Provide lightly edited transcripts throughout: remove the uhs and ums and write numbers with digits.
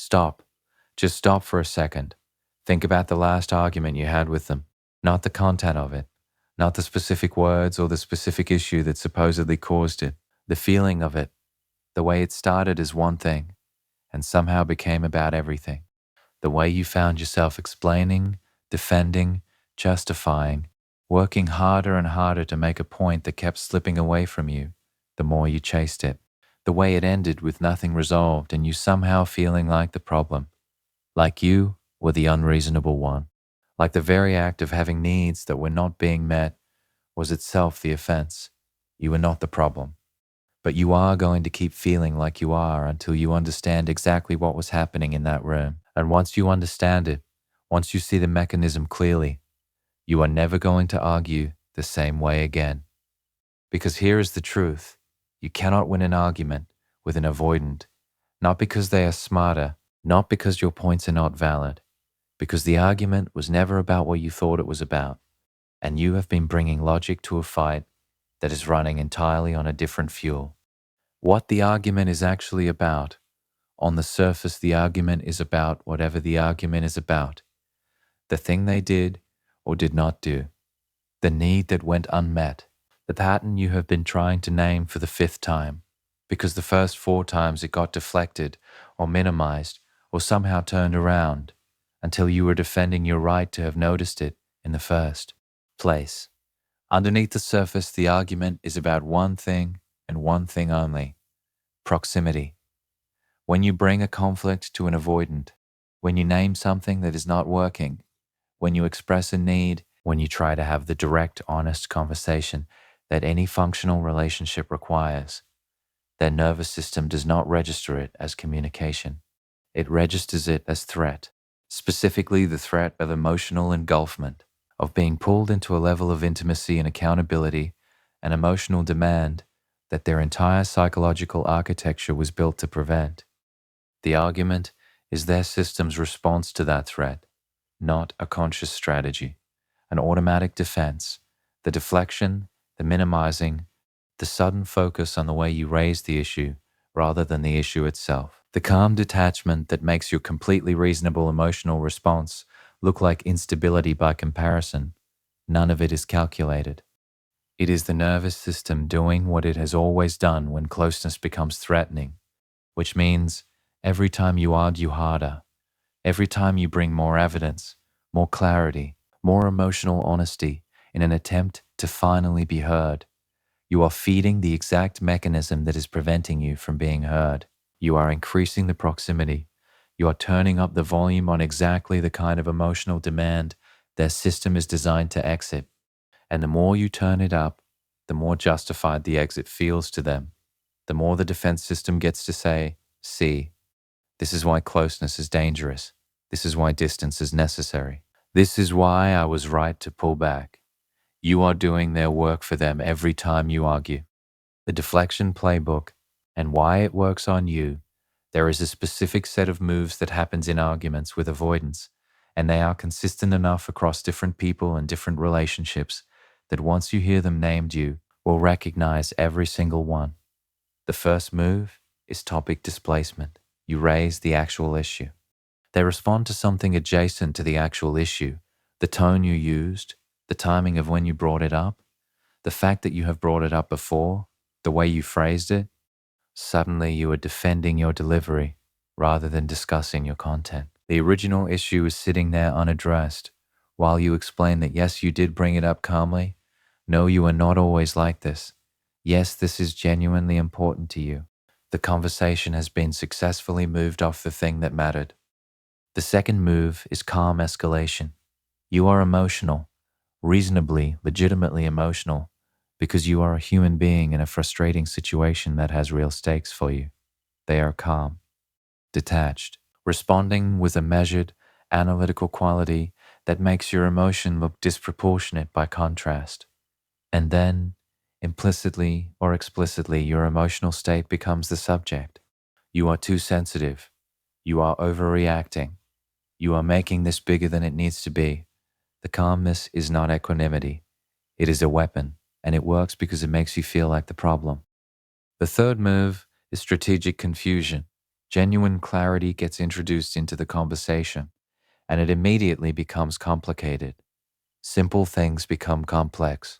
Stop. Just stop for a second. Think about the last argument you had with them, not the content of it, not the specific words or the specific issue that supposedly caused it. The feeling of it, the way it started as one thing and somehow became about everything. The way you found yourself explaining, defending, justifying, working harder and harder to make a point that kept slipping away from you the more you chased it. The way it ended with nothing resolved and you somehow feeling like the problem, like you were the unreasonable one, like the very act of having needs that were not being met was itself the offense. You were not the problem. But you are going to keep feeling like you are until you understand exactly what was happening in that room. And once you understand it, once you see the mechanism clearly, you are never going to argue the same way again. Because here is the truth. You cannot win an argument with an avoidant, not because they are smarter, not because your points are not valid, because the argument was never about what you thought it was about, and you have been bringing logic to a fight that is running entirely on a different fuel. What the argument is actually about, on the surface the argument is about whatever the argument is about. The thing they did or did not do, the need that went unmet, the pattern you have been trying to name for the 5th time, because the first 4 times it got deflected or minimized or somehow turned around until you were defending your right to have noticed it in the first place. Underneath the surface, the argument is about one thing and one thing only: proximity. When you bring a conflict to an avoidant, when you name something that is not working, when you express a need, when you try to have the direct, honest conversation that any functional relationship requires, their nervous system does not register it as communication. It registers it as threat, specifically the threat of emotional engulfment, of being pulled into a level of intimacy and accountability and emotional demand that their entire psychological architecture was built to prevent. The argument is their system's response to that threat, not a conscious strategy, an automatic defense, the deflection, the minimizing, the sudden focus on the way you raise the issue rather than the issue itself. The calm detachment that makes your completely reasonable emotional response look like instability by comparison. None of it is calculated. It is the nervous system doing what it has always done when closeness becomes threatening, which means every time you argue harder, every time you bring more evidence, more clarity, more emotional honesty in an attempt to finally be heard, you are feeding the exact mechanism that is preventing you from being heard. You are increasing the proximity. You are turning up the volume on exactly the kind of emotional demand their system is designed to exit. And the more you turn it up, the more justified the exit feels to them. The more the defense system gets to say, see, this is why closeness is dangerous. This is why distance is necessary. This is why I was right to pull back. You are doing their work for them every time you argue. The deflection playbook and why it works on you, there is a specific set of moves that happens in arguments with avoidance, and they are consistent enough across different people and different relationships that once you hear them named, you will recognize every single one. The first move is topic displacement. You raise the actual issue. They respond to something adjacent to the actual issue, the tone you used, the timing of when you brought it up, the fact that you have brought it up before, the way you phrased it. Suddenly you are defending your delivery rather than discussing your content. The original issue is sitting there unaddressed while you explain that yes, you did bring it up calmly. No, you are not always like this. Yes, this is genuinely important to you. The conversation has been successfully moved off the thing that mattered. The second move is calm escalation. You are emotional, reasonably, legitimately emotional, because you are a human being in a frustrating situation that has real stakes for you. They are calm, detached, responding with a measured, analytical quality that makes your emotion look disproportionate by contrast. And then, implicitly or explicitly, your emotional state becomes the subject. You are too sensitive. You are overreacting. You are making this bigger than it needs to be. The calmness is not equanimity. It is a weapon, and it works because it makes you feel like the problem. The third move is strategic confusion. Genuine clarity gets introduced into the conversation, and it immediately becomes complicated. Simple things become complex.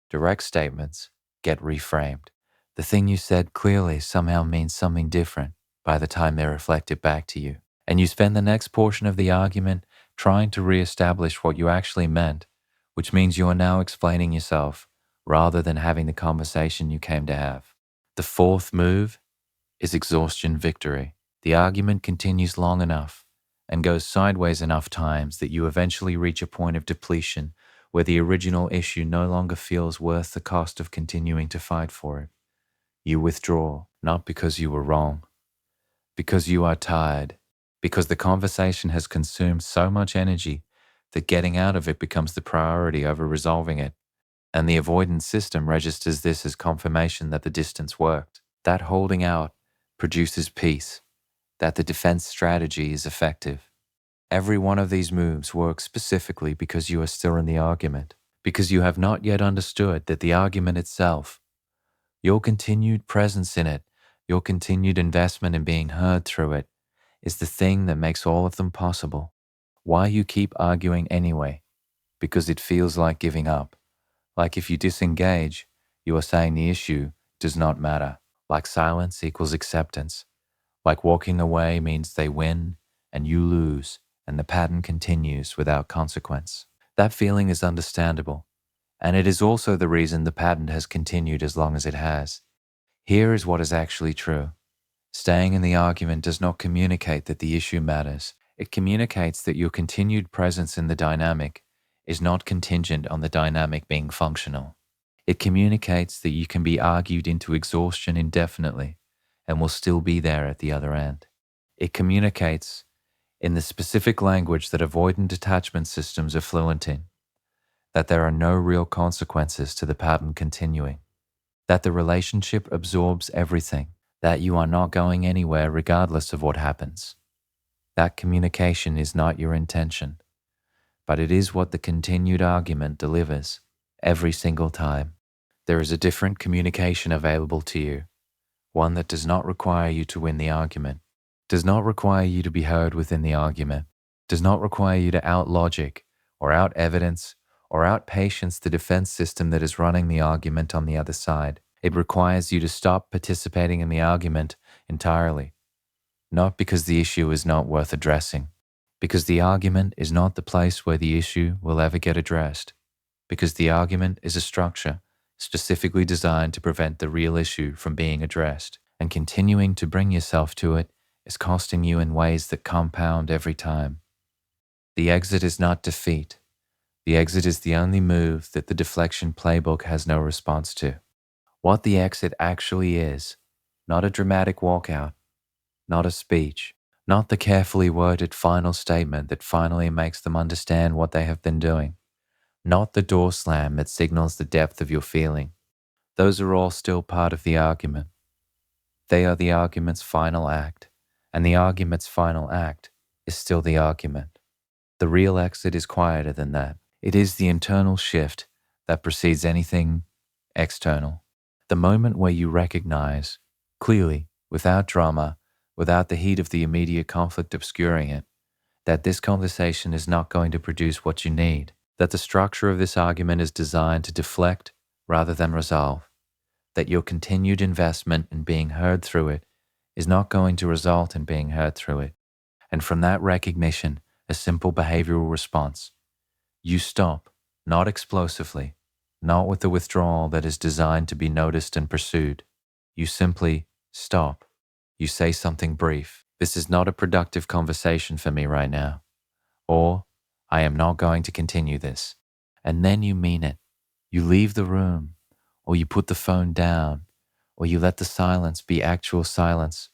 Direct statements get reframed. The thing you said clearly somehow means something different by the time they reflect it back to you. And you spend the next portion of the argument trying to reestablish what you actually meant, which means you are now explaining yourself rather than having the conversation you came to have. The fourth move is exhaustion victory. The argument continues long enough and goes sideways enough times that you eventually reach a point of depletion where the original issue no longer feels worth the cost of continuing to fight for it. You withdraw, not because you were wrong, because you are tired, because the conversation has consumed so much energy that getting out of it becomes the priority over resolving it. And the avoidance system registers this as confirmation that the distance worked. That holding out produces peace, that the defense strategy is effective. Every one of these moves works specifically because you are still in the argument, because you have not yet understood that the argument itself, your continued presence in it, your continued investment in being heard through it, is the thing that makes all of them possible. Why you keep arguing anyway? Because it feels like giving up. Like if you disengage, you are saying the issue does not matter. Like silence equals acceptance. Like walking away means they win and you lose, and the pattern continues without consequence. That feeling is understandable, and it is also the reason the pattern has continued as long as it has. Here is what is actually true. Staying in the argument does not communicate that the issue matters. It communicates that your continued presence in the dynamic is not contingent on the dynamic being functional. It communicates that you can be argued into exhaustion indefinitely and will still be there at the other end. It communicates in the specific language that avoidant attachment systems are fluent in, that there are no real consequences to the pattern continuing, that the relationship absorbs everything, that you are not going anywhere regardless of what happens. That communication is not your intention, but it is what the continued argument delivers every single time. There is a different communication available to you, one that does not require you to win the argument, does not require you to be heard within the argument, does not require you to out-logic or out-evidence or out-patience the defense system that is running the argument on the other side. It requires you to stop participating in the argument entirely, not because the issue is not worth addressing, because the argument is not the place where the issue will ever get addressed, because the argument is a structure specifically designed to prevent the real issue from being addressed, and continuing to bring yourself to it is costing you in ways that compound every time. The exit is not defeat. The exit is the only move that the deflection playbook has no response to. What the exit actually is, not a dramatic walkout, not a speech, not the carefully worded final statement that finally makes them understand what they have been doing, not the door slam that signals the depth of your feeling. Those are all still part of the argument. They are the argument's final act, and the argument's final act is still the argument. The real exit is quieter than that. It is the internal shift that precedes anything external. The moment where you recognize, clearly, without drama, without the heat of the immediate conflict obscuring it, that this conversation is not going to produce what you need, that the structure of this argument is designed to deflect rather than resolve, that your continued investment in being heard through it is not going to result in being heard through it. And from that recognition, a simple behavioral response. You stop, not explosively, not with the withdrawal that is designed to be noticed and pursued. You simply stop. You say something brief. This is not a productive conversation for me right now. Or, I am not going to continue this. And then you mean it. You leave the room, or you put the phone down, or you let the silence be actual silence,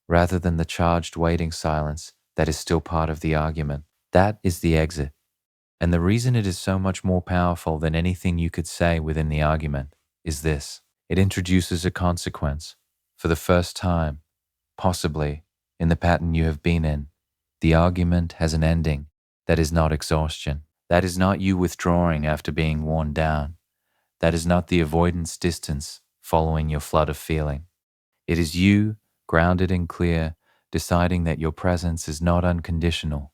rather than the charged waiting silence that is still part of the argument. That is the exit. And the reason it is so much more powerful than anything you could say within the argument is this. It introduces a consequence. For the first time, possibly, in the pattern you have been in, the argument has an ending that is not exhaustion. That is not you withdrawing after being worn down. That is not the avoidance distance following your flood of feeling. It is you, grounded and clear, deciding that your presence is not unconditional,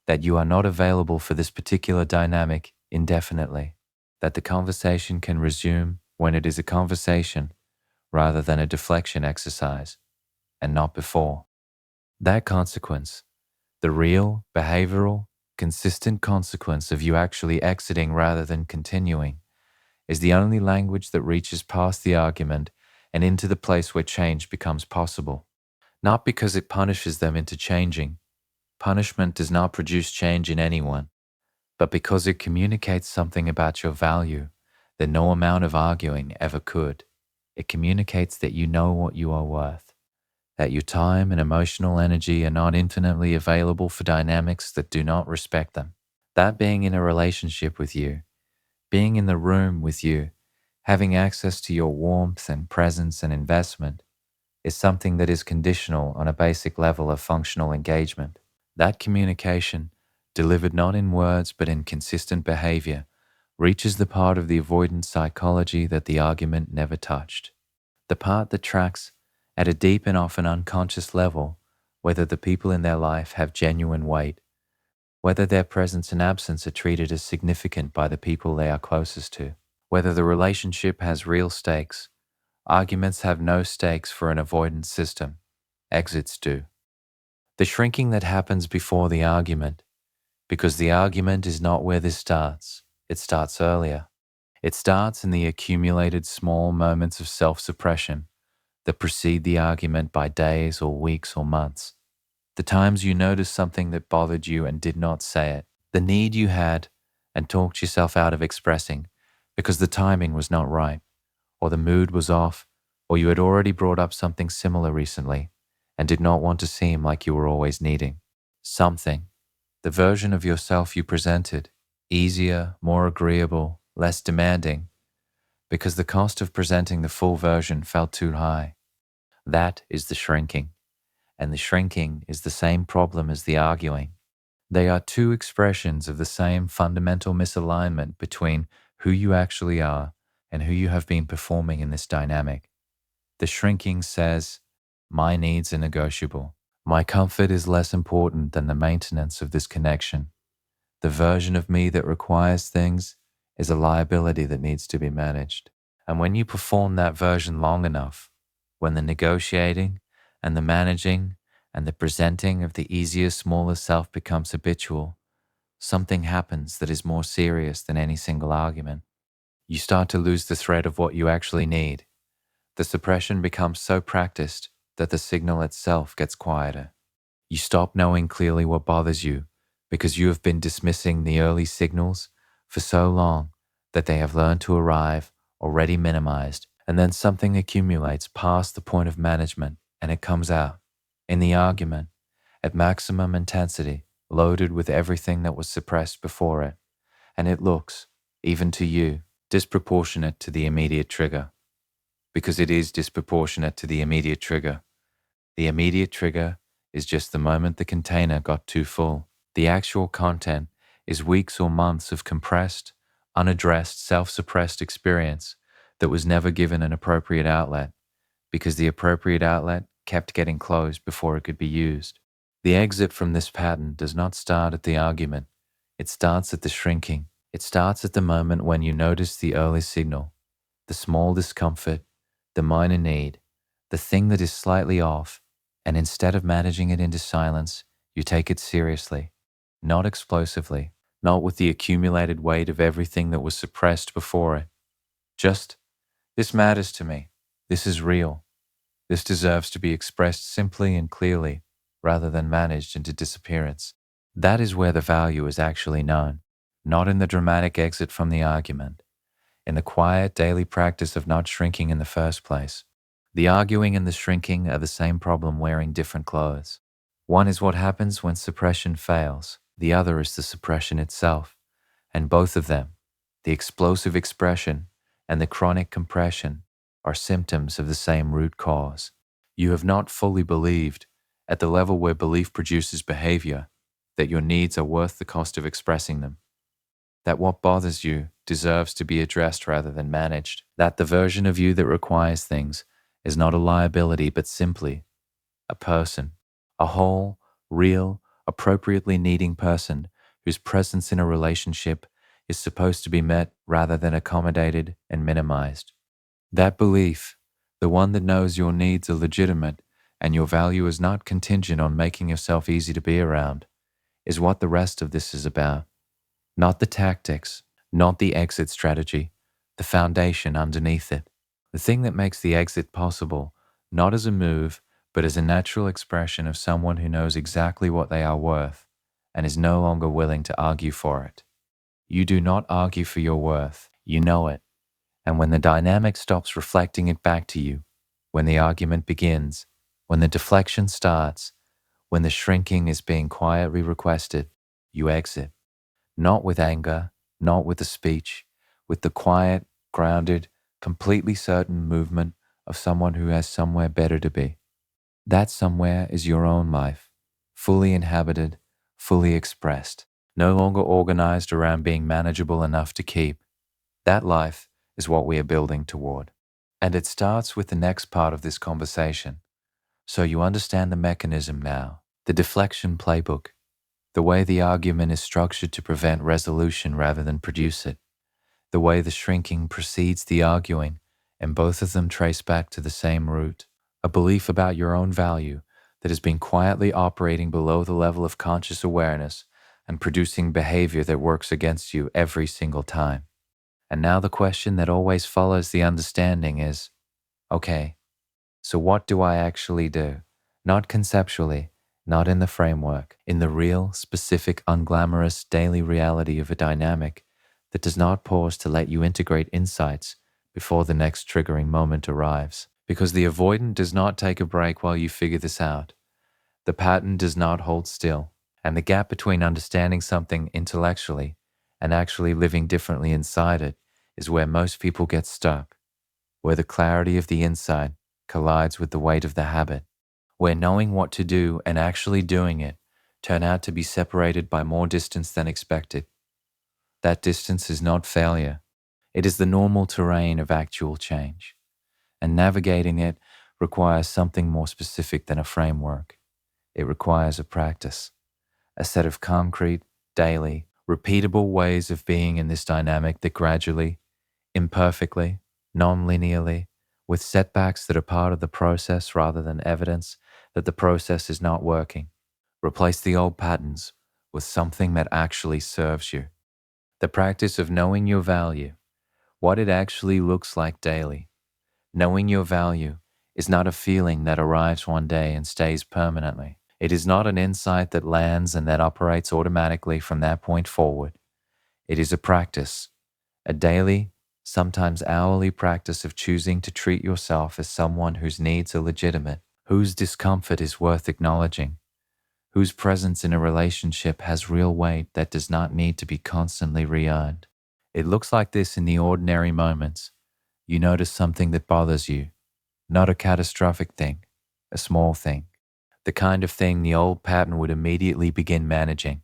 that you are not available for this particular dynamic indefinitely, that the conversation can resume when it is a conversation rather than a deflection exercise, and not before. That consequence, the real, behavioral, consistent consequence of you actually exiting rather than continuing, is the only language that reaches past the argument and into the place where change becomes possible. Not because it punishes them into changing. Punishment does not produce change in anyone, but because it communicates something about your value that no amount of arguing ever could. It communicates that you know what you are worth, that your time and emotional energy are not infinitely available for dynamics that do not respect them. That being in a relationship with you, being in the room with you, having access to your warmth and presence and investment is something that is conditional on a basic level of functional engagement. That communication, delivered not in words but in consistent behavior, reaches the part of the avoidant psychology that the argument never touched. The part that tracks, at a deep and often unconscious level, whether the people in their life have genuine weight, whether their presence and absence are treated as significant by the people they are closest to, whether the relationship has real stakes. Arguments have no stakes for an avoidance system. Exits do. The shrinking that happens before the argument, because the argument is not where this starts. It starts earlier. It starts in the accumulated small moments of self-suppression that precede the argument by days or weeks or months. The times you noticed something that bothered you and did not say it. The need you had and talked yourself out of expressing because the timing was not right, or the mood was off, or you had already brought up something similar recently and did not want to seem like you were always needing something. The version of yourself you presented, easier, more agreeable, less demanding, because the cost of presenting the full version felt too high. That is the shrinking, and the shrinking is the same problem as the arguing. They are two expressions of the same fundamental misalignment between who you actually are and who you have been performing in this dynamic. The shrinking says, my needs are negotiable. My comfort is less important than the maintenance of this connection. The version of me that requires things is a liability that needs to be managed. And when you perform that version long enough, when the negotiating and the managing and the presenting of the easier, smaller self becomes habitual, something happens that is more serious than any single argument. You start to lose the thread of what you actually need. The suppression becomes so practiced that the signal itself gets quieter. You stop knowing clearly what bothers you because you have been dismissing the early signals for so long that they have learned to arrive already minimized, and then something accumulates past the point of management and it comes out in the argument at maximum intensity, loaded with everything that was suppressed before it, and it looks, even to you, disproportionate to the immediate trigger. Because it is disproportionate to the immediate trigger. The immediate trigger is just the moment the container got too full. The actual content is weeks or months of compressed, unaddressed, self-suppressed experience that was never given an appropriate outlet because the appropriate outlet kept getting closed before it could be used. The exit from this pattern does not start at the argument. It starts at the shrinking. It starts at the moment when you notice the early signal, the small discomfort, the minor need, the thing that is slightly off, and instead of managing it into silence, you take it seriously, not explosively, not with the accumulated weight of everything that was suppressed before it. Just, this matters to me. This is real. This deserves to be expressed simply and clearly, rather than managed into disappearance. That is where the value is actually known, not in the dramatic exit from the argument, in the quiet daily practice of not shrinking in the first place. The arguing and the shrinking are the same problem wearing different clothes. One is what happens when suppression fails. The other is the suppression itself. And both of them, the explosive expression and the chronic compression, are symptoms of the same root cause. You have not fully believed, at the level where belief produces behavior, that your needs are worth the cost of expressing them, that what bothers you deserves to be addressed rather than managed, that the version of you that requires things is not a liability but simply a person. A whole, real, appropriately needing person whose presence in a relationship is supposed to be met rather than accommodated and minimized. That belief, the one that knows your needs are legitimate and your value is not contingent on making yourself easy to be around, is what the rest of this is about. Not the tactics, not the exit strategy, the foundation underneath it. The thing that makes the exit possible, not as a move, but as a natural expression of someone who knows exactly what they are worth and is no longer willing to argue for it. You do not argue for your worth, you know it. And when the dynamic stops reflecting it back to you, when the argument begins, when the deflection starts, when the shrinking is being quietly requested, you exit. Not with anger, not with a speech, with the quiet, grounded, completely certain movement of someone who has somewhere better to be. That somewhere is your own life, fully inhabited, fully expressed, no longer organized around being manageable enough to keep. That life is what we are building toward. And it starts with the next part of this conversation. So you understand the mechanism now, the deflection playbook, the way the argument is structured to prevent resolution rather than produce it, the way the shrinking precedes the arguing, and both of them trace back to the same root, a belief about your own value that has been quietly operating below the level of conscious awareness and producing behavior that works against you every single time. And now the question that always follows the understanding is, okay, so what do I actually do? Not conceptually, not in the framework, in the real, specific, unglamorous daily reality of a dynamic that does not pause to let you integrate insights before the next triggering moment arrives. Because the avoidant does not take a break while you figure this out. The pattern does not hold still. And the gap between understanding something intellectually and actually living differently inside it is where most people get stuck, where the clarity of the insight collides with the weight of the habit, where knowing what to do and actually doing it turn out to be separated by more distance than expected. That distance is not failure. It is the normal terrain of actual change, and navigating it requires something more specific than a framework. It requires a practice, a set of concrete, daily, repeatable ways of being in this dynamic that gradually, imperfectly, non-linearly, with setbacks that are part of the process rather than evidence that the process is not working, replace the old patterns with something that actually serves you. The practice of knowing your value, what it actually looks like daily. Knowing your value is not a feeling that arrives one day and stays permanently. It is not an insight that lands and that operates automatically from that point forward. It is a practice, a daily, sometimes hourly practice of choosing to treat yourself as someone whose needs are legitimate, whose discomfort is worth acknowledging, whose presence in a relationship has real weight that does not need to be constantly re-earned. It looks like this in the ordinary moments. You notice something that bothers you, not a catastrophic thing, a small thing, the kind of thing the old pattern would immediately begin managing.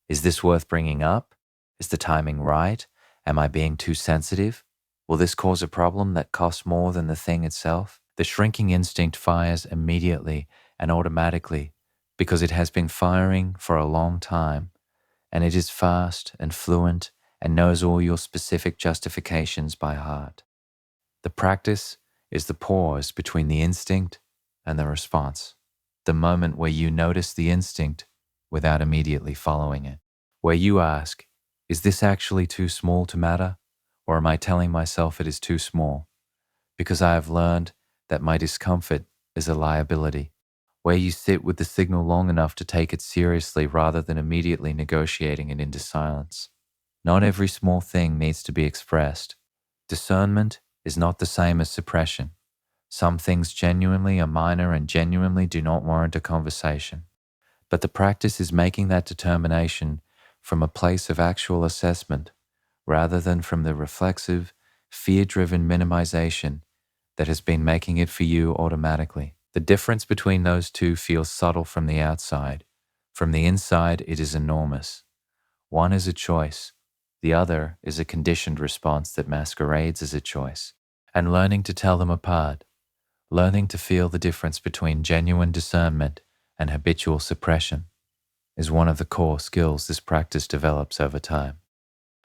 Is this worth bringing up? Is the timing right? Am I being too sensitive? Will this cause a problem that costs more than the thing itself? The shrinking instinct fires immediately and automatically because it has been firing for a long time, and it is fast and fluent and knows all your specific justifications by heart. The practice is the pause between the instinct and the response, the moment where you notice the instinct without immediately following it, where you ask, is this actually too small to matter, or am I telling myself it is too small? Because I have learned that my discomfort is a liability, where you sit with the signal long enough to take it seriously rather than immediately negotiating it into silence. Not every small thing needs to be expressed. Discernment is not the same as suppression. Some things genuinely are minor and genuinely do not warrant a conversation. But the practice is making that determination from a place of actual assessment rather than from the reflexive, fear-driven minimization that has been making it for you automatically. The difference between those two feels subtle from the outside. From the inside, it is enormous. One is a choice. The other is a conditioned response that masquerades as a choice. And learning to tell them apart, learning to feel the difference between genuine discernment and habitual suppression is one of the core skills this practice develops over time.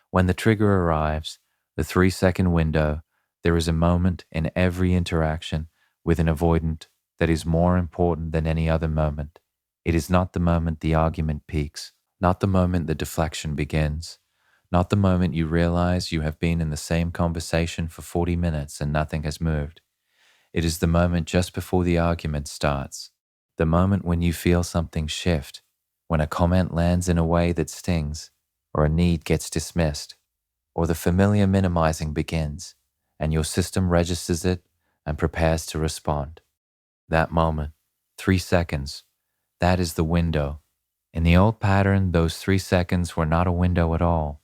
When the trigger arrives, the 3-second window, there is a moment in every interaction with an avoidant that is more important than any other moment. It is not the moment the argument peaks, not the moment the deflection begins, not the moment you realize you have been in the same conversation for 40 minutes and nothing has moved. It is the moment just before the argument starts, the moment when you feel something shift, when a comment lands in a way that stings, or a need gets dismissed, or the familiar minimizing begins, and your system registers it and prepares to respond. That moment, 3 seconds, that is the window. In the old pattern, those 3 seconds were not a window at all.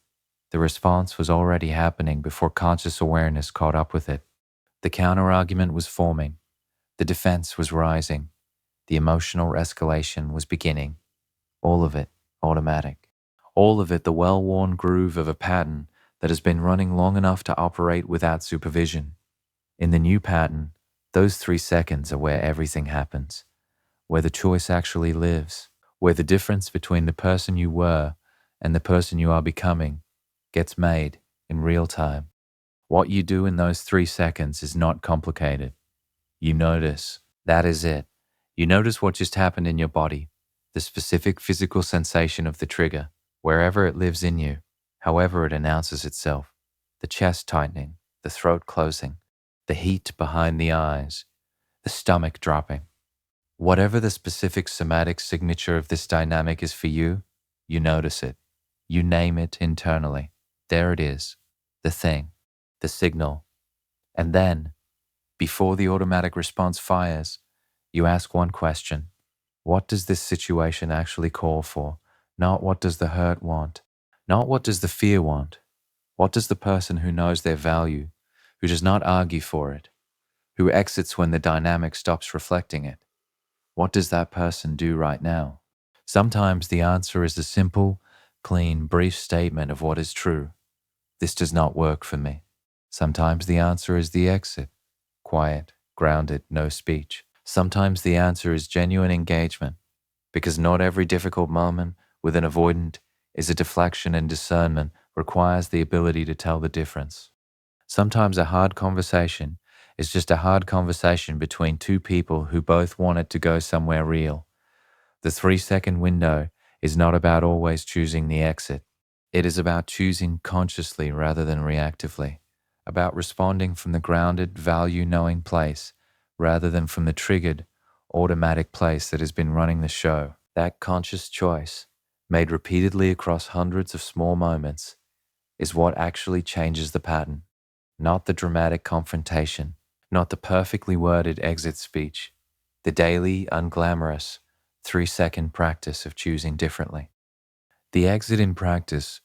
The response was already happening before conscious awareness caught up with it. The counterargument was forming. The defense was rising. The emotional escalation was beginning. All of it automatic. All of it the well-worn groove of a pattern that has been running long enough to operate without supervision. In the new pattern, those 3 seconds are where everything happens, where the choice actually lives, where the difference between the person you were and the person you are becoming gets made in real time. What you do in those 3 seconds is not complicated. You notice. That is it. You notice what just happened in your body, the specific physical sensation of the trigger, wherever it lives in you, however it announces itself. The chest tightening, the throat closing, the heat behind the eyes, the stomach dropping. Whatever the specific somatic signature of this dynamic is for you, you notice it. You name it internally. There it is, the thing, the signal. And then, before the automatic response fires, you ask one question. What does this situation actually call for? Not what does the hurt want? Not what does the fear want? What does the person who knows their value, who does not argue for it, who exits when the dynamic stops reflecting it? What does that person do right now? Sometimes the answer is a simple, clean, brief statement of what is true. This does not work for me. Sometimes the answer is the exit. Quiet, grounded, no speech. Sometimes the answer is genuine engagement, because not every difficult moment with an avoidant is a deflection, and discernment requires the ability to tell the difference. Sometimes a hard conversation is just a hard conversation between two people who both want it to go somewhere real. The 3-second window is not about always choosing the exit. It is about choosing consciously rather than reactively, about responding from the grounded, value-knowing place rather than from the triggered, automatic place that has been running the show. That conscious choice, made repeatedly across hundreds of small moments, is what actually changes the pattern, not the dramatic confrontation, not the perfectly worded exit speech, the daily, unglamorous, 3-second practice of choosing differently. The exit in practice,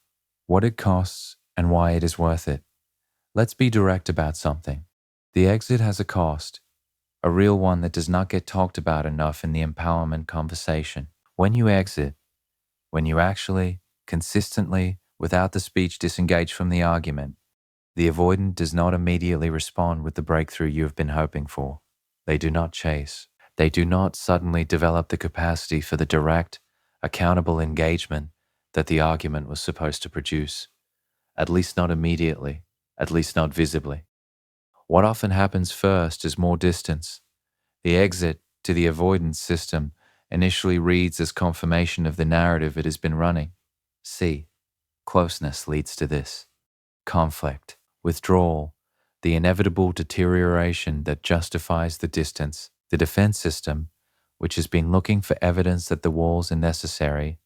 what it costs and why it is worth it. Let's be direct about something. The exit has a cost, a real one that does not get talked about enough in the empowerment conversation. When you exit, when you actually, consistently, without the speech, disengage from the argument, the avoidant does not immediately respond with the breakthrough you have been hoping for. They do not chase. They do not suddenly develop the capacity for the direct, accountable engagement that the argument was supposed to produce. At least not immediately, at least not visibly. What often happens first is more distance. The exit to the avoidance system initially reads as confirmation of the narrative it has been running. See, closeness leads to this. Conflict, withdrawal, the inevitable deterioration that justifies the distance. The defense system, which has been looking for evidence that the walls are necessary,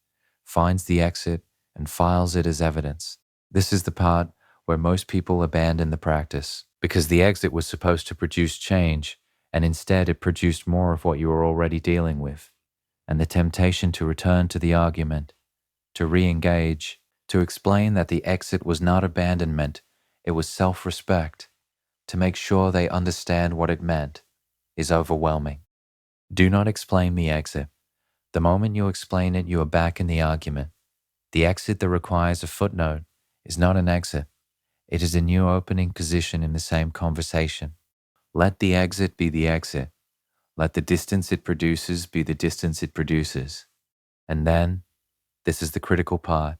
finds the exit and files it as evidence. This is the part where most people abandon the practice, because the exit was supposed to produce change, and instead it produced more of what you were already dealing with. And the temptation to return to the argument, to re-engage, to explain that the exit was not abandonment, it was self-respect, to make sure they understand what it meant, is overwhelming. Do not explain the exit. The moment you explain it, you are back in the argument. The exit that requires a footnote is not an exit. It is a new opening position in the same conversation. Let the exit be the exit. Let the distance it produces be the distance it produces. And then, this is the critical part,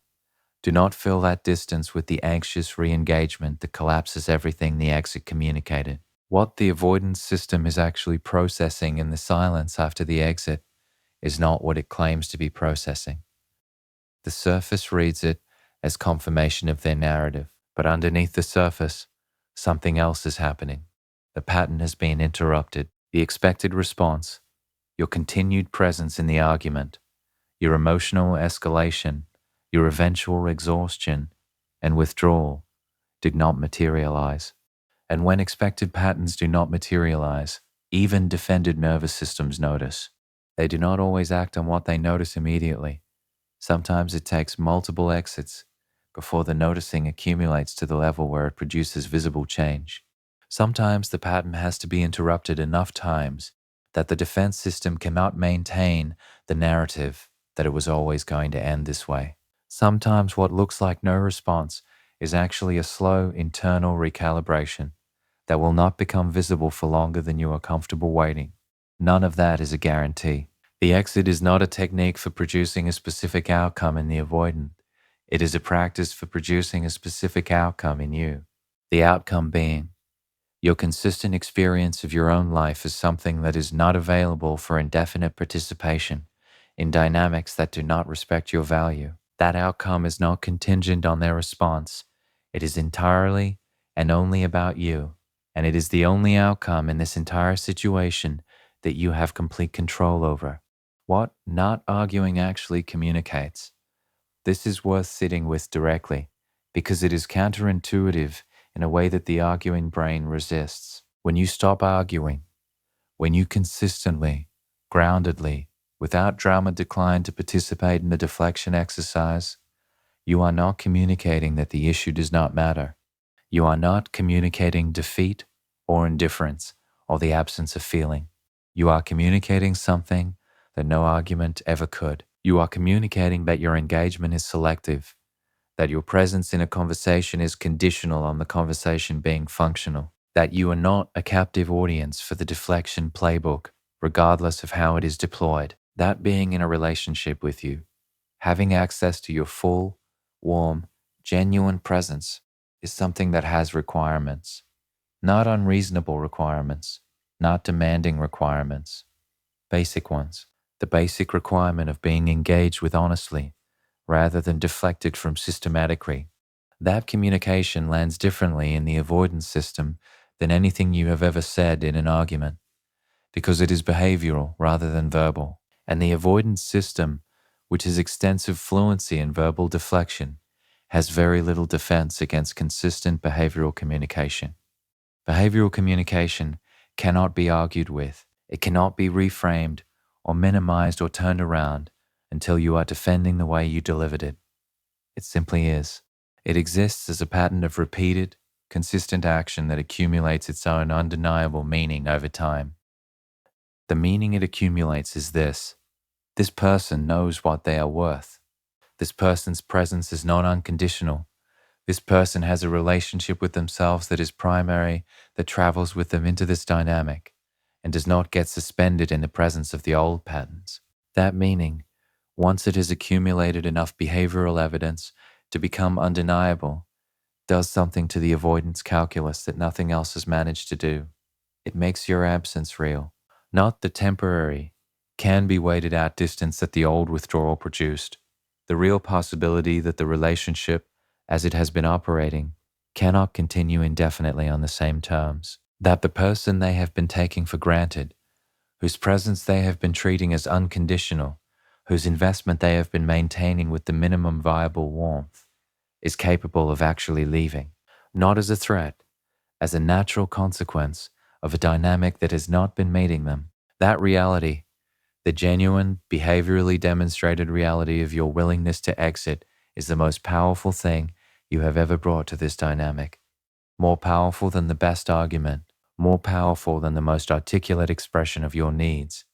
do not fill that distance with the anxious re-engagement that collapses everything the exit communicated. What the avoidance system is actually processing in the silence after the exit is not what it claims to be processing. The surface reads it as confirmation of their narrative, but underneath the surface, something else is happening. The pattern has been interrupted. The expected response, your continued presence in the argument, your emotional escalation, your eventual exhaustion and withdrawal did not materialize. And when expected patterns do not materialize, even defended nervous systems notice. They do not always act on what they notice immediately. Sometimes it takes multiple exits before the noticing accumulates to the level where it produces visible change. Sometimes the pattern has to be interrupted enough times that the defense system cannot maintain the narrative that it was always going to end this way. Sometimes what looks like no response is actually a slow internal recalibration that will not become visible for longer than you are comfortable waiting. None of that is a guarantee. The exit is not a technique for producing a specific outcome in the avoidant. It is a practice for producing a specific outcome in you. The outcome being your consistent experience of your own life as something that is not available for indefinite participation in dynamics that do not respect your value. That outcome is not contingent on their response. It is entirely and only about you, and it is the only outcome in this entire situation that you have complete control over. What not arguing actually communicates. This is worth sitting with directly, because it is counterintuitive in a way that the arguing brain resists. When you stop arguing, when you consistently, groundedly, without drama decline to participate in the deflection exercise, you are not communicating that the issue does not matter. You are not communicating defeat or indifference or the absence of feeling. You are communicating something that no argument ever could. You are communicating that your engagement is selective, that your presence in a conversation is conditional on the conversation being functional, that you are not a captive audience for the deflection playbook, regardless of how it is deployed. That being in a relationship with you, having access to your full, warm, genuine presence is something that has requirements, not unreasonable requirements, not demanding requirements, basic ones. The basic requirement of being engaged with honestly, rather than deflected from systematically. That communication lands differently in the avoidance system than anything you have ever said in an argument, because it is behavioral rather than verbal. And the avoidance system, which has extensive fluency in verbal deflection, has very little defense against consistent behavioral communication. Behavioral communication cannot be argued with. It cannot be reframed or minimized or turned around until you are defending the way you delivered it. It simply is. It exists as a pattern of repeated, consistent action that accumulates its own undeniable meaning over time. The meaning it accumulates is this: this person knows what they are worth. This person's presence is not unconditional. This person has a relationship with themselves that is primary, that travels with them into this dynamic, and does not get suspended in the presence of the old patterns. That meaning, once it has accumulated enough behavioral evidence to become undeniable, does something to the avoidance calculus that nothing else has managed to do. It makes your absence real, not the temporary, can be waited out distance that the old withdrawal produced. The real possibility that the relationship, as it has been operating, cannot continue indefinitely on the same terms. That the person they have been taking for granted, whose presence they have been treating as unconditional, whose investment they have been maintaining with the minimum viable warmth, is capable of actually leaving, not as a threat, as a natural consequence of a dynamic that has not been mating them. That reality, the genuine, behaviorally demonstrated reality of your willingness to exit, is the most powerful thing you have ever brought to this dynamic. More powerful than the best argument, more powerful than the most articulate expression of your needs,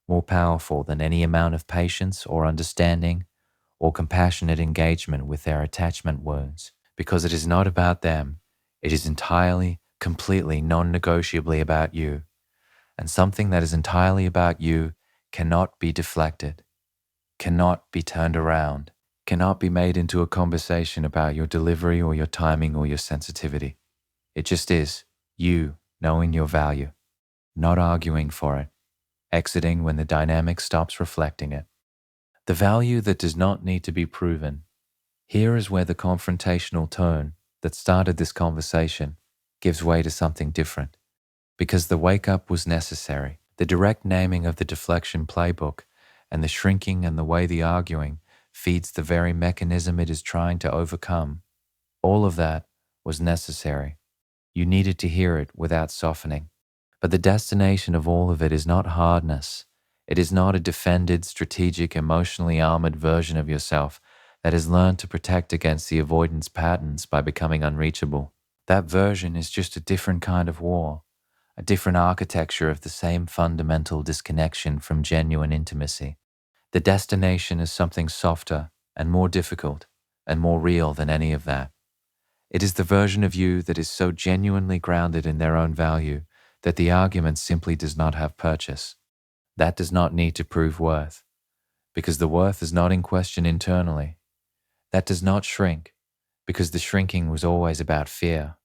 more powerful than any amount of patience or understanding or compassionate engagement with their attachment wounds, because it is not about them. It is entirely, completely, non-negotiably about you. And something that is entirely about you cannot be deflected, cannot be turned around, cannot be made into a conversation about your delivery or your timing or your sensitivity. It just is you knowing your value, not arguing for it, exiting when the dynamic stops reflecting it. The value that does not need to be proven. Here is where the confrontational tone that started this conversation gives way to something different, because the wake-up was necessary. The direct naming of the deflection playbook and the shrinking and the way the arguing feeds the very mechanism it is trying to overcome. All of that was necessary. You needed to hear it without softening. But the destination of all of it is not hardness. It is not a defended, strategic, emotionally armored version of yourself that has learned to protect against the avoidance patterns by becoming unreachable. That version is just a different kind of war, a different architecture of the same fundamental disconnection from genuine intimacy. The destination is something softer and more difficult and more real than any of that. It is the version of you that is so genuinely grounded in their own value that the argument simply does not have purchase. That does not need to prove worth, because the worth is not in question internally. That does not shrink, because the shrinking was always about fear.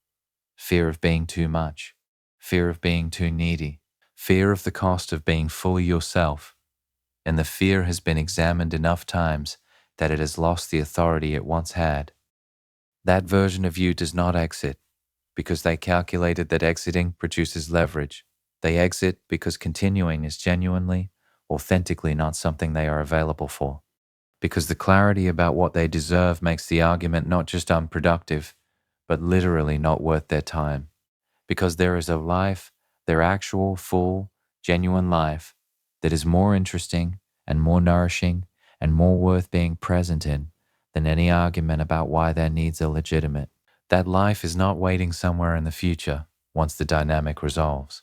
Fear of being too much, fear of being too needy, fear of the cost of being fully yourself. And the fear has been examined enough times that it has lost the authority it once had. That version of you does not exit because they calculated that exiting produces leverage. They exit because continuing is genuinely, authentically not something they are available for. Because the clarity about what they deserve makes the argument not just unproductive, but literally not worth their time. Because there is a life, their actual, full, genuine life, that is more interesting and more nourishing and more worth being present in than any argument about why their needs are legitimate. That life is not waiting somewhere in the future once the dynamic resolves.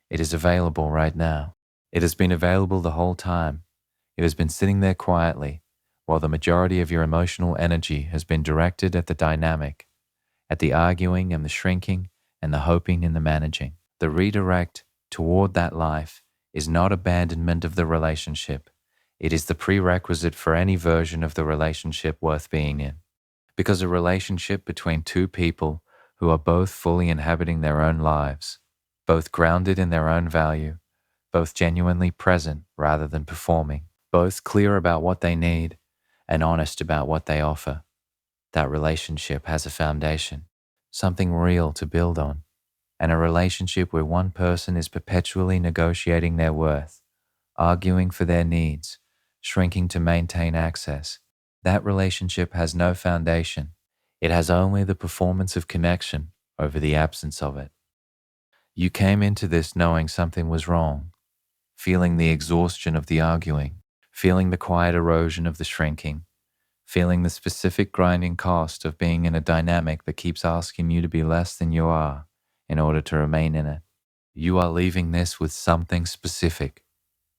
It is available right now. It has been available the whole time. It has been sitting there quietly, while the majority of your emotional energy has been directed at the dynamic, at the arguing and the shrinking and the hoping and the managing. The redirect toward that life is not abandonment of the relationship. It is the prerequisite for any version of the relationship worth being in. Because a relationship between two people who are both fully inhabiting their own lives, both grounded in their own value, both genuinely present rather than performing, both clear about what they need and honest about what they offer, that relationship has a foundation, something real to build on, and a relationship where one person is perpetually negotiating their worth, arguing for their needs, shrinking to maintain access. That relationship has no foundation. It has only the performance of connection over the absence of it. You came into this knowing something was wrong, feeling the exhaustion of the arguing, feeling the quiet erosion of the shrinking, feeling the specific grinding cost of being in a dynamic that keeps asking you to be less than you are in order to remain in it. You are leaving this with something specific,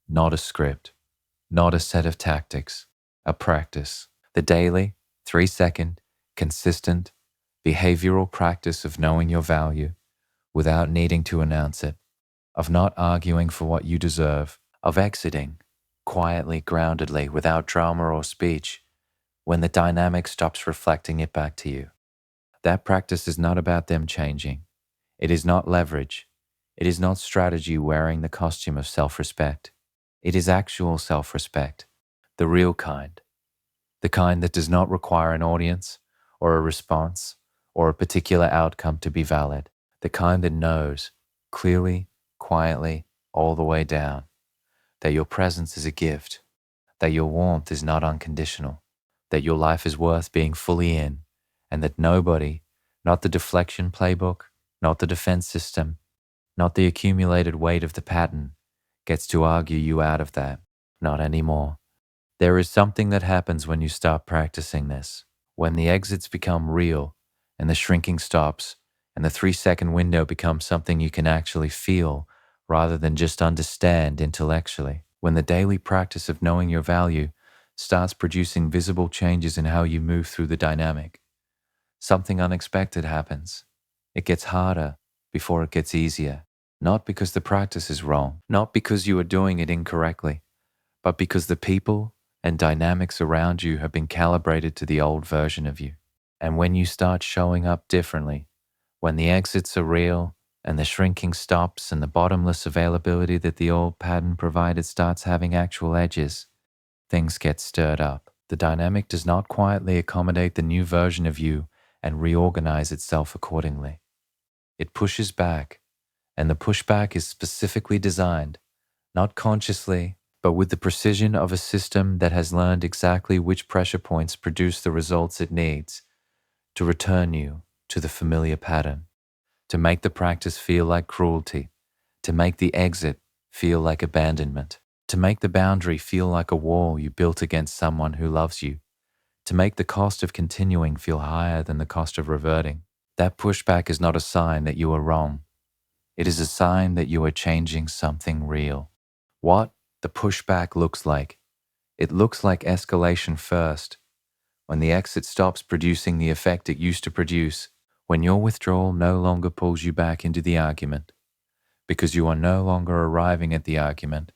not a script, not a set of tactics, a practice. The daily, 3-second, consistent, behavioral practice of knowing your value without needing to announce it, of not arguing for what you deserve, of exiting, quietly, groundedly, without drama or speech, when the dynamic stops reflecting it back to you. That practice is not about them changing. It is not leverage. It is not strategy wearing the costume of self-respect. It is actual self-respect, the real kind, the kind that does not require an audience or a response or a particular outcome to be valid, the kind that knows, clearly, quietly, all the way down, that your presence is a gift, that your warmth is not unconditional, that your life is worth being fully in, and that nobody, not the deflection playbook, not the defense system, not the accumulated weight of the pattern, gets to argue you out of that. Not anymore. There is something that happens when you start practicing this, when the exits become real and the shrinking stops and the 3-second window becomes something you can actually feel rather than just understand intellectually. When the daily practice of knowing your value starts producing visible changes in how you move through the dynamic. Something unexpected happens. It gets harder before it gets easier. Not because the practice is wrong, not because you are doing it incorrectly, but because the people and dynamics around you have been calibrated to the old version of you. And when you start showing up differently, when the exits are real and the shrinking stops and the bottomless availability that the old pattern provided starts having actual edges, things get stirred up. The dynamic does not quietly accommodate the new version of you and reorganize itself accordingly. It pushes back, and the pushback is specifically designed, not consciously, but with the precision of a system that has learned exactly which pressure points produce the results it needs to return you to the familiar pattern, to make the practice feel like cruelty, to make the exit feel like abandonment, to make the boundary feel like a wall you built against someone who loves you, to make the cost of continuing feel higher than the cost of reverting. That pushback is not a sign that you are wrong. It is a sign that you are changing something real. What the pushback looks like. It looks like escalation first, when the exit stops producing the effect it used to produce, when your withdrawal no longer pulls you back into the argument, because you are no longer arriving at the argument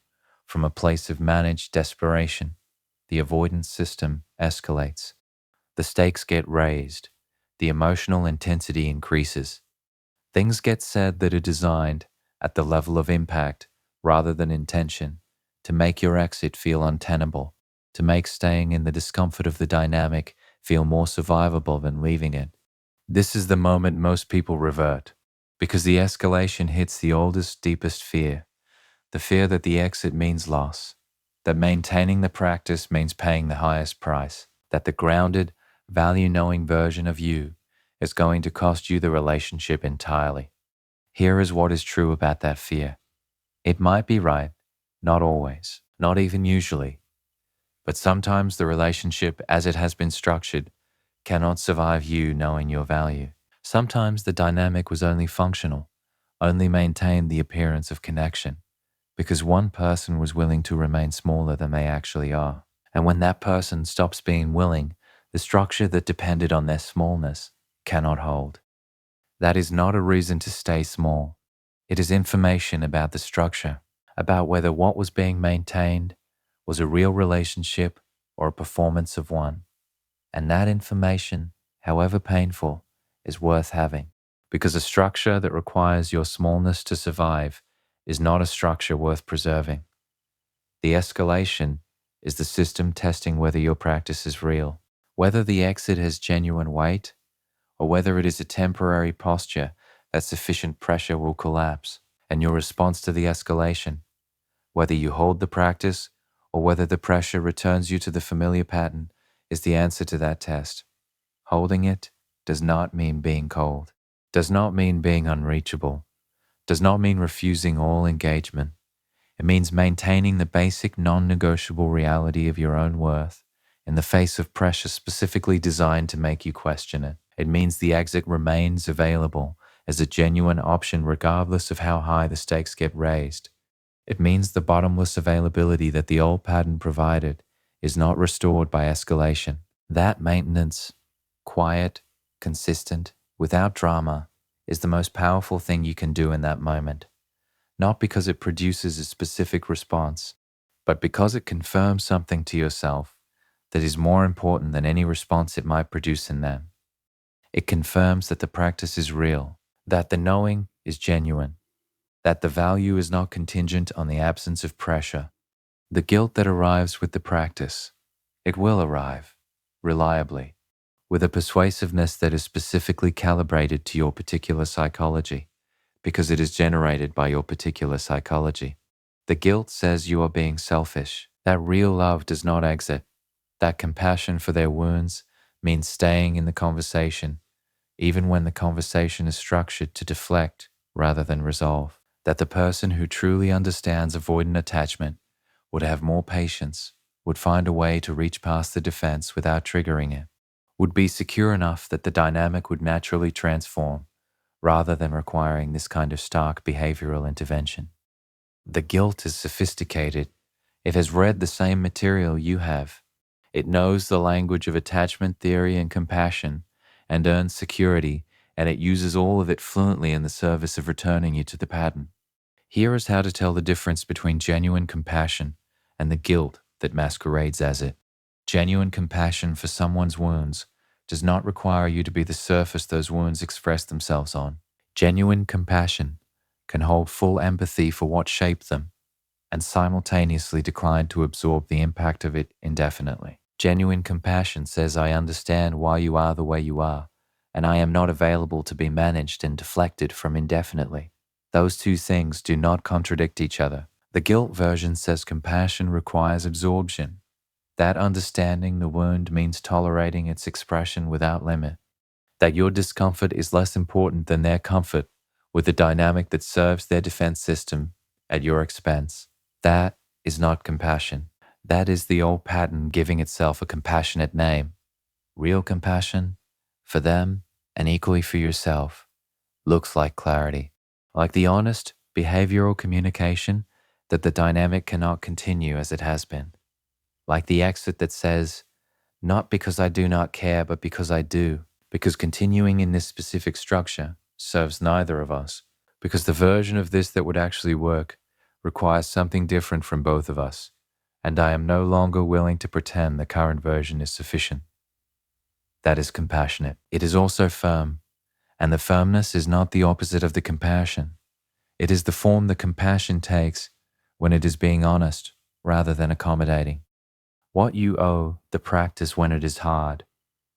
from a place of managed desperation. The avoidance system escalates. The stakes get raised. The emotional intensity increases. Things get said that are designed at the level of impact rather than intention to make your exit feel untenable, to make staying in the discomfort of the dynamic feel more survivable than leaving it. This is the moment most people revert, because the escalation hits the oldest, deepest fear, the fear that the exit means loss, that maintaining the practice means paying the highest price, that the grounded, value-knowing version of you is going to cost you the relationship entirely. Here is what is true about that fear. It might be right, not always, not even usually, but sometimes the relationship as it has been structured cannot survive you knowing your value. Sometimes the dynamic was only functional, only maintained the appearance of connection, because one person was willing to remain smaller than they actually are. And when that person stops being willing, the structure that depended on their smallness cannot hold. That is not a reason to stay small. It is information about the structure, about whether what was being maintained was a real relationship or a performance of one. And that information, however painful, is worth having, because a structure that requires your smallness to survive is not a structure worth preserving. The escalation is the system testing whether your practice is real, whether the exit has genuine weight, or whether it is a temporary posture that sufficient pressure will collapse, and your response to the escalation, whether you hold the practice or whether the pressure returns you to the familiar pattern, is the answer to that test. Holding it does not mean being cold, does not mean being unreachable, does not mean refusing all engagement. It means maintaining the basic non-negotiable reality of your own worth in the face of pressure specifically designed to make you question it. It means the exit remains available as a genuine option regardless of how high the stakes get raised. It means the bottomless availability that the old pattern provided is not restored by escalation. That maintenance, quiet, consistent, without drama, is the most powerful thing you can do in that moment. Not because it produces a specific response, but because it confirms something to yourself that is more important than any response it might produce in them. It confirms that the practice is real, that the knowing is genuine, that the value is not contingent on the absence of pressure. The guilt that arrives with the practice, it will arrive, reliably, with a persuasiveness that is specifically calibrated to your particular psychology, because it is generated by your particular psychology. The guilt says you are being selfish, that real love does not exit, that compassion for their wounds means staying in the conversation, even when the conversation is structured to deflect rather than resolve, that the person who truly understands avoidant attachment would have more patience, would find a way to reach past the defense without triggering it, would be secure enough that the dynamic would naturally transform, rather than requiring this kind of stark behavioral intervention. The guilt is sophisticated. It has read the same material you have. It knows the language of attachment theory and compassion, and earns security, and it uses all of it fluently in the service of returning you to the pattern. Here is how to tell the difference between genuine compassion and the guilt that masquerades as it. Genuine compassion for someone's wounds does not require you to be the surface those wounds express themselves on. Genuine compassion can hold full empathy for what shaped them and simultaneously decline to absorb the impact of it indefinitely. Genuine compassion says, I understand why you are the way you are, and I am not available to be managed and deflected from indefinitely. Those two things do not contradict each other. The guilt version says compassion requires absorption. That understanding the wound means tolerating its expression without limit. That your discomfort is less important than their comfort with a dynamic that serves their defense system at your expense. That is not compassion. That is the old pattern giving itself a compassionate name. Real compassion, for them and equally for yourself, looks like clarity, like the honest behavioral communication that the dynamic cannot continue as it has been, like the exit that says, not because I do not care, but because I do, because continuing in this specific structure serves neither of us, because the version of this that would actually work requires something different from both of us, and I am no longer willing to pretend the current version is sufficient. That is compassionate. It is also firm, and the firmness is not the opposite of the compassion. It is the form the compassion takes when it is being honest rather than accommodating. What you owe the practice when it is hard,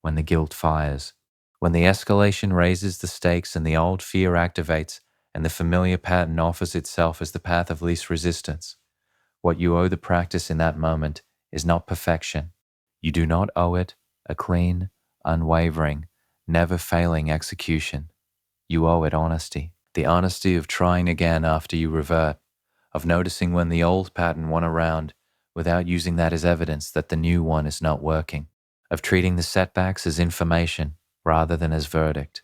when the guilt fires, when the escalation raises the stakes and the old fear activates and the familiar pattern offers itself as the path of least resistance. What you owe the practice in that moment is not perfection. You do not owe it a clean, unwavering, never failing execution. You owe it honesty. The honesty of trying again after you revert, of noticing when the old pattern won around without using that as evidence that the new one is not working, of treating the setbacks as information rather than as verdict.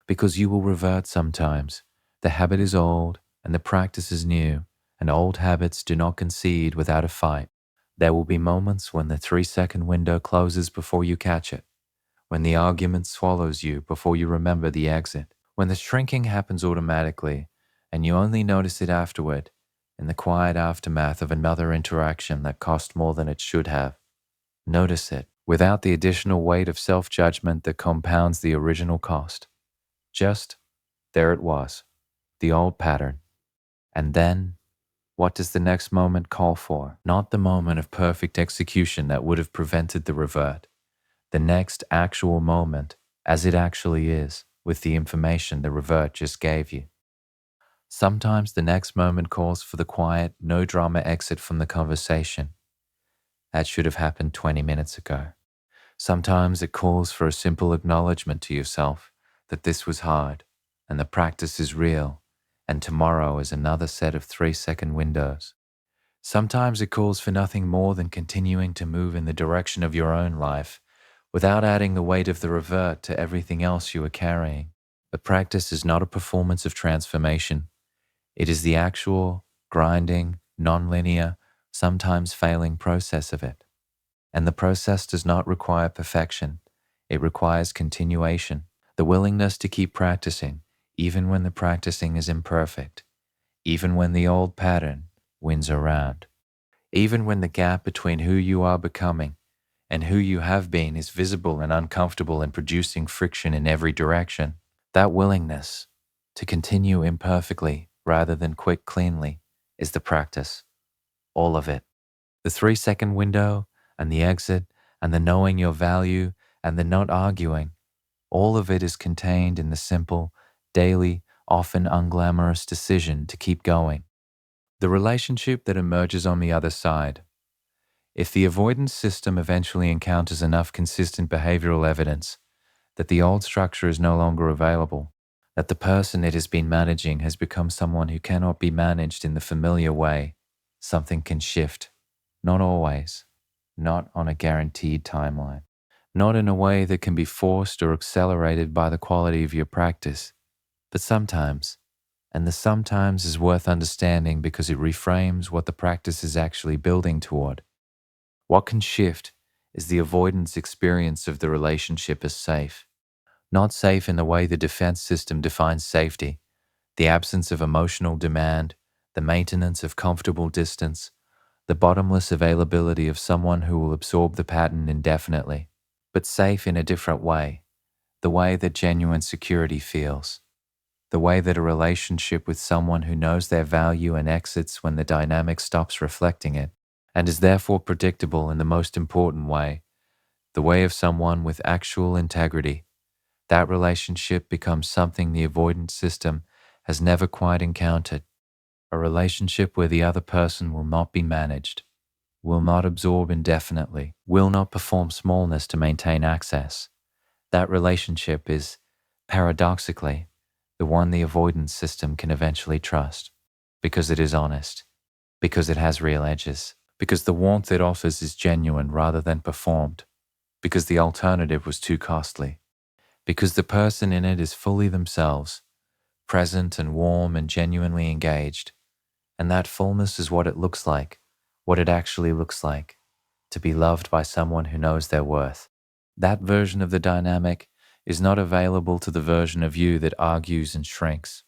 Because you will revert sometimes. The habit is old and the practice is new, and old habits do not concede without a fight. There will be moments when the 3-second window closes before you catch it, when the argument swallows you before you remember the exit, when the shrinking happens automatically and you only notice it afterward, in the quiet aftermath of another interaction that cost more than it should have. Notice it without the additional weight of self-judgment that compounds the original cost. Just, there it was, the old pattern. And then, what does the next moment call for? Not the moment of perfect execution that would have prevented the revert. The next actual moment, as it actually is, with the information the revert just gave you. Sometimes the next moment calls for the quiet, no-drama exit from the conversation. That should have happened 20 minutes ago. Sometimes it calls for a simple acknowledgement to yourself that this was hard, and the practice is real, and tomorrow is another set of 3-second windows. Sometimes it calls for nothing more than continuing to move in the direction of your own life without adding the weight of the revert to everything else you are carrying. The practice is not a performance of transformation. It is the actual, grinding, non-linear, sometimes failing process of it. And the process does not require perfection. It requires continuation, the willingness to keep practicing, even when the practicing is imperfect, even when the old pattern wins around, even when the gap between who you are becoming and who you have been is visible and uncomfortable and producing friction in every direction. That willingness to continue imperfectly rather than quit cleanly is the practice, all of it. The 3-second window and the exit and the knowing your value and the not arguing, all of it is contained in the simple, daily, often unglamorous decision to keep going. The relationship that emerges on the other side. If the avoidance system eventually encounters enough consistent behavioral evidence that the old structure is no longer available, that the person it has been managing has become someone who cannot be managed in the familiar way, something can shift. Not always, not on a guaranteed timeline, not in a way that can be forced or accelerated by the quality of your practice, but sometimes. And the sometimes is worth understanding because it reframes what the practice is actually building toward. What can shift is the avoidance experience of the relationship as safe. Not safe in the way the defense system defines safety, the absence of emotional demand, the maintenance of comfortable distance, the bottomless availability of someone who will absorb the pattern indefinitely, but safe in a different way, the way that genuine security feels, the way that a relationship with someone who knows their value and exits when the dynamic stops reflecting it, and is therefore predictable in the most important way, the way of someone with actual integrity. That relationship becomes something the avoidance system has never quite encountered, a relationship where the other person will not be managed, will not absorb indefinitely, will not perform smallness to maintain access. That relationship is, paradoxically, the one the avoidance system can eventually trust, because it is honest, because it has real edges, because the warmth it offers is genuine rather than performed, because the alternative was too costly, because the person in it is fully themselves, present and warm and genuinely engaged. And that fullness is what it looks like, what it actually looks like, to be loved by someone who knows their worth. That version of the dynamic is not available to the version of you that argues and shrinks.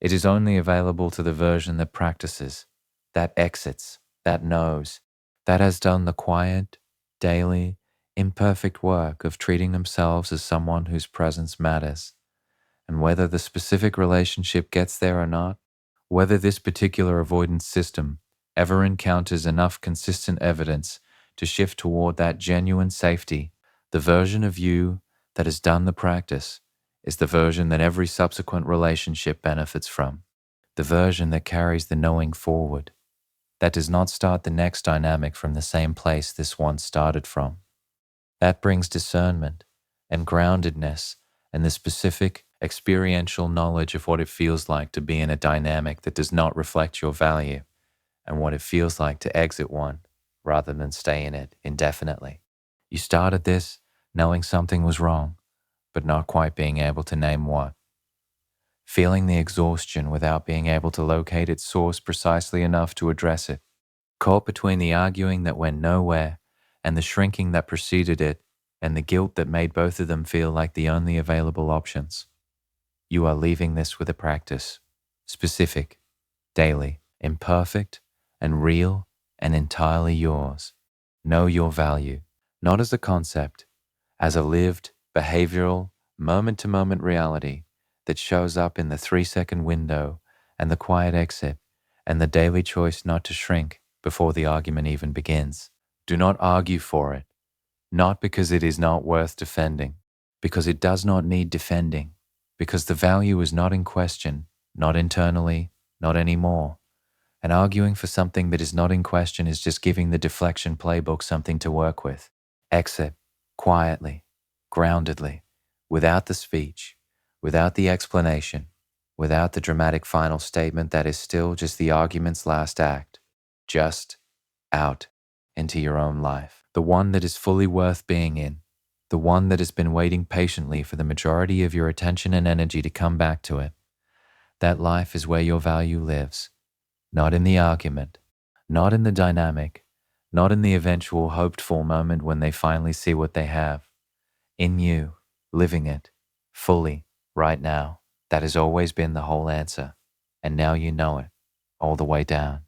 It is only available to the version that practices, that exits, that knows, that has done the quiet, daily, imperfect work of treating themselves as someone whose presence matters. And whether the specific relationship gets there or not, whether this particular avoidance system ever encounters enough consistent evidence to shift toward that genuine safety, the version of you that has done the practice is the version that every subsequent relationship benefits from, the version that carries the knowing forward, that does not start the next dynamic from the same place this one started from. That brings discernment and groundedness and the specific experiential knowledge of what it feels like to be in a dynamic that does not reflect your value and what it feels like to exit one rather than stay in it indefinitely. You started this knowing something was wrong, but not quite being able to name what. Feeling the exhaustion without being able to locate its source precisely enough to address it. Caught between the arguing that went nowhere and the shrinking that preceded it, and the guilt that made both of them feel like the only available options. You are leaving this with a practice, specific, daily, imperfect, and real, and entirely yours. Know your value, not as a concept, as a lived, behavioral, moment-to-moment reality that shows up in the 3-second window and the quiet exit and the daily choice not to shrink before the argument even begins. Do not argue for it, not because it is not worth defending, because it does not need defending, because the value is not in question, not internally, not anymore. And arguing for something that is not in question is just giving the deflection playbook something to work with. Exit, quietly, groundedly, without the speech, without the explanation, without the dramatic final statement that is still just the argument's last act. Just out into your own life. The one that is fully worth being in. The one that has been waiting patiently for the majority of your attention and energy to come back to it. That life is where your value lives. Not in the argument, not in the dynamic, not in the eventual hoped-for moment when they finally see what they have. In you, living it, fully, right now. That has always been the whole answer. And now you know it, all the way down.